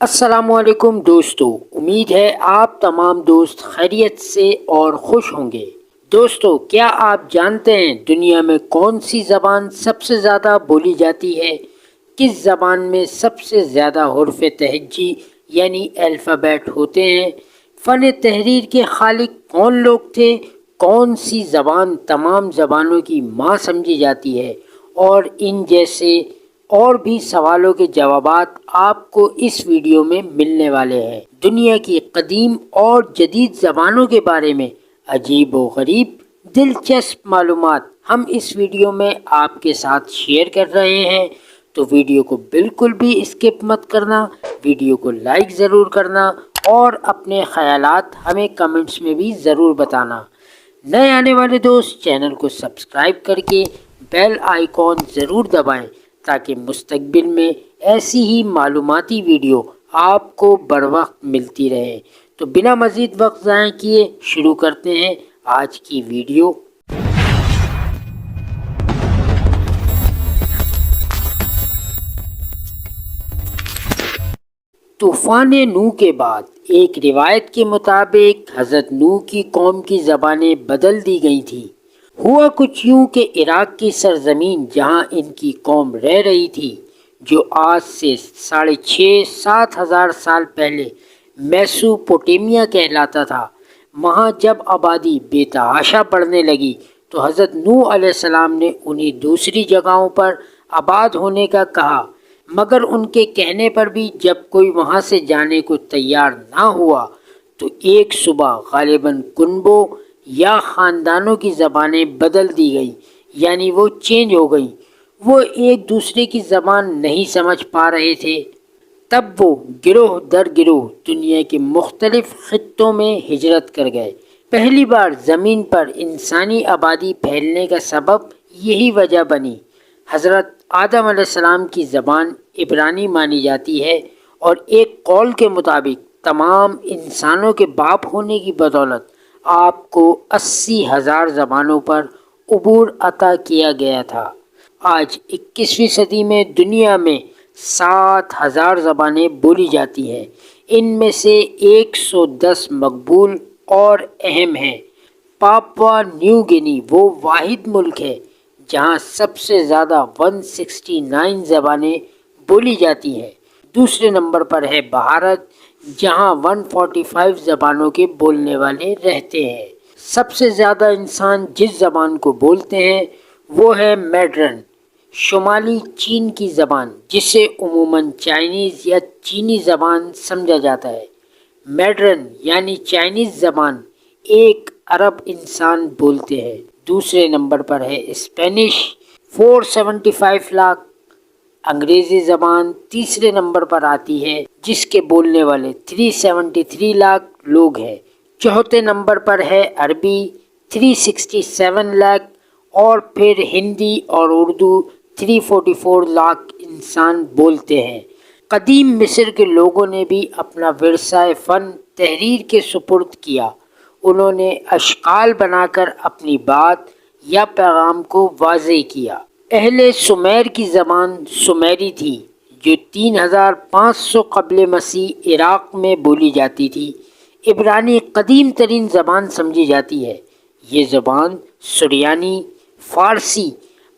السلام علیکم دوستو، امید ہے آپ تمام دوست خیریت سے اور خوش ہوں گے۔ دوستو، کیا آپ جانتے ہیں دنیا میں کون سی زبان سب سے زیادہ بولی جاتی ہے؟ کس زبان میں سب سے زیادہ حروف تہجی یعنی الفابیٹ ہوتے ہیں؟ فن تحریر کے خالق کون لوگ تھے؟ کون سی زبان تمام زبانوں کی ماں سمجھی جاتی ہے؟ اور ان جیسے اور بھی سوالوں کے جوابات آپ کو اس ویڈیو میں ملنے والے ہیں۔ دنیا کی قدیم اور جدید زبانوں کے بارے میں عجیب و غریب دلچسپ معلومات ہم اس ویڈیو میں آپ کے ساتھ شیئر کر رہے ہیں، تو ویڈیو کو بالکل بھی اسکپ مت کرنا، ویڈیو کو لائک ضرور کرنا اور اپنے خیالات ہمیں کمنٹس میں بھی ضرور بتانا۔ نئے آنے والے دوست چینل کو سبسکرائب کر کے بیل آئیکن ضرور دبائیں تاکہ مستقبل میں ایسی ہی معلوماتی ویڈیو آپ کو بر وقت ملتی رہے۔ تو بنا مزید وقت ضائع کیے شروع کرتے ہیں آج کی ویڈیو۔ طوفان نوح کے بعد ایک روایت کے مطابق حضرت نوح کی قوم کی زبانیں بدل دی گئی تھیں۔ ہوا کچھ یوں کہ عراق کی سرزمین جہاں ان کی قوم رہ رہی تھی، جو آج سے 6,500-7 ہزار سال پہلے میسوپوٹیمیا کہلاتا تھا، وہاں جب آبادی بے تحاشا بڑھنے لگی تو حضرت نوح علیہ السلام نے انہیں دوسری جگہوں پر آباد ہونے کا کہا، مگر ان کے کہنے پر بھی جب کوئی وہاں سے جانے کو تیار نہ ہوا تو ایک صبح غالباً کنبوں یا خاندانوں کی زبانیں بدل دی گئیں، یعنی وہ چینج ہو گئیں۔ وہ ایک دوسرے کی زبان نہیں سمجھ پا رہے تھے۔ تب وہ گروہ در گروہ دنیا کے مختلف خطوں میں ہجرت کر گئے۔ پہلی بار زمین پر انسانی آبادی پھیلنے کا سبب یہی وجہ بنی۔ حضرت آدم علیہ السلام کی زبان عبرانی مانی جاتی ہے اور ایک قول کے مطابق تمام انسانوں کے باپ ہونے کی بدولت آپ کو 80,000 زبانوں پر عبور عطا کیا گیا تھا۔ آج 21ویں صدی میں دنیا میں 7,000 زبانیں بولی جاتی ہیں۔ ان میں سے 110 مقبول اور اہم ہیں۔ پاپوا نیو گنی وہ واحد ملک ہے جہاں سب سے زیادہ 169 زبانیں بولی جاتی ہیں۔ دوسرے نمبر پر ہے بھارت، جہاں 145 زبانوں کے بولنے والے رہتے ہیں۔ سب سے زیادہ انسان جس زبان کو بولتے ہیں وہ ہے میڈرن، شمالی چین کی زبان، جسے عموماً چائنیز یا چینی زبان سمجھا جاتا ہے۔ میڈرن یعنی چائنیز زبان 1 ارب انسان بولتے ہیں۔ دوسرے نمبر پر ہے اسپینش، 475 لاکھ۔ انگریزی زبان تیسرے نمبر پر آتی ہے، جس کے بولنے والے 373 لاکھ لوگ ہیں۔ چوتھے نمبر پر ہے عربی، 367 لاکھ، اور پھر ہندی اور اردو 344 لاکھ انسان بولتے ہیں۔ قدیم مصر کے لوگوں نے بھی اپنا ورثہ فن تحریر کے سپرد کیا۔ انہوں نے اشکال بنا کر اپنی بات یا پیغام کو واضح کیا۔ اہل سومیر کی زبان سومیری تھی، جو 3,500 قبل مسیح عراق میں بولی جاتی تھی۔ عبرانی قدیم ترین زبان سمجھی جاتی ہے۔ یہ زبان سریانی، فارسی،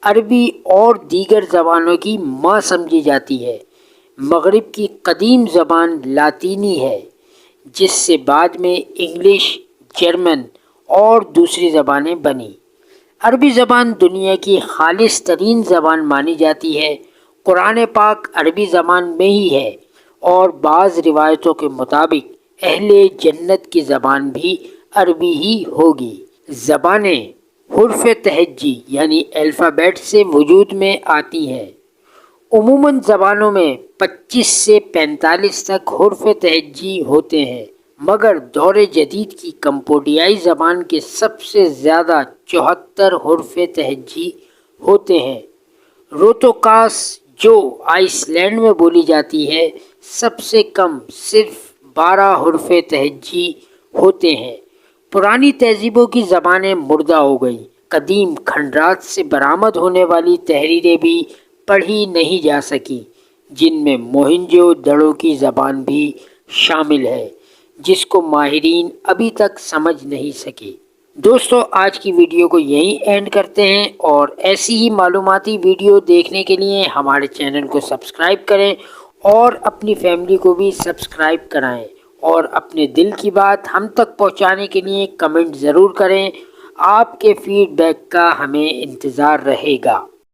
عربی اور دیگر زبانوں کی ماں سمجھی جاتی ہے۔ مغرب کی قدیم زبان لاطینی ہے، جس سے بعد میں انگلش، جرمن اور دوسری زبانیں بنیں۔ عربی زبان دنیا کی خالص ترین زبان مانی جاتی ہے۔ قرآن پاک عربی زبان میں ہی ہے اور بعض روایتوں کے مطابق اہل جنت کی زبان بھی عربی ہی ہوگی۔ زبانیں حروف تہجی یعنی الفابیٹ سے وجود میں آتی ہیں۔ عموماً زبانوں میں 25 سے 45 تک حروف تہجی ہوتے ہیں، مگر دور جدید کی کمبوڈیائی زبان کے سب سے زیادہ 74 حروف تہجی ہوتے ہیں۔ روتوکاس جو آئس لینڈ میں بولی جاتی ہے، سب سے کم صرف 12 حروف تہجی ہوتے ہیں۔ پرانی تہذیبوں کی زبانیں مردہ ہو گئیں۔ قدیم کھنڈرات سے برآمد ہونے والی تحریریں بھی پڑھی نہیں جا سکیں۔ جن میں موہنجو دڑو کی زبان بھی شامل ہے، جس کو ماہرین ابھی تک سمجھ نہیں سکے۔ دوستو، آج کی ویڈیو کو یہیں اینڈ کرتے ہیں، اور ایسی ہی معلوماتی ویڈیو دیکھنے کے لیے ہمارے چینل کو سبسکرائب کریں اور اپنی فیملی کو بھی سبسکرائب کرائیں، اور اپنے دل کی بات ہم تک پہنچانے کے لیے کمنٹ ضرور کریں۔ آپ کے فیڈ بیک کا ہمیں انتظار رہے گا۔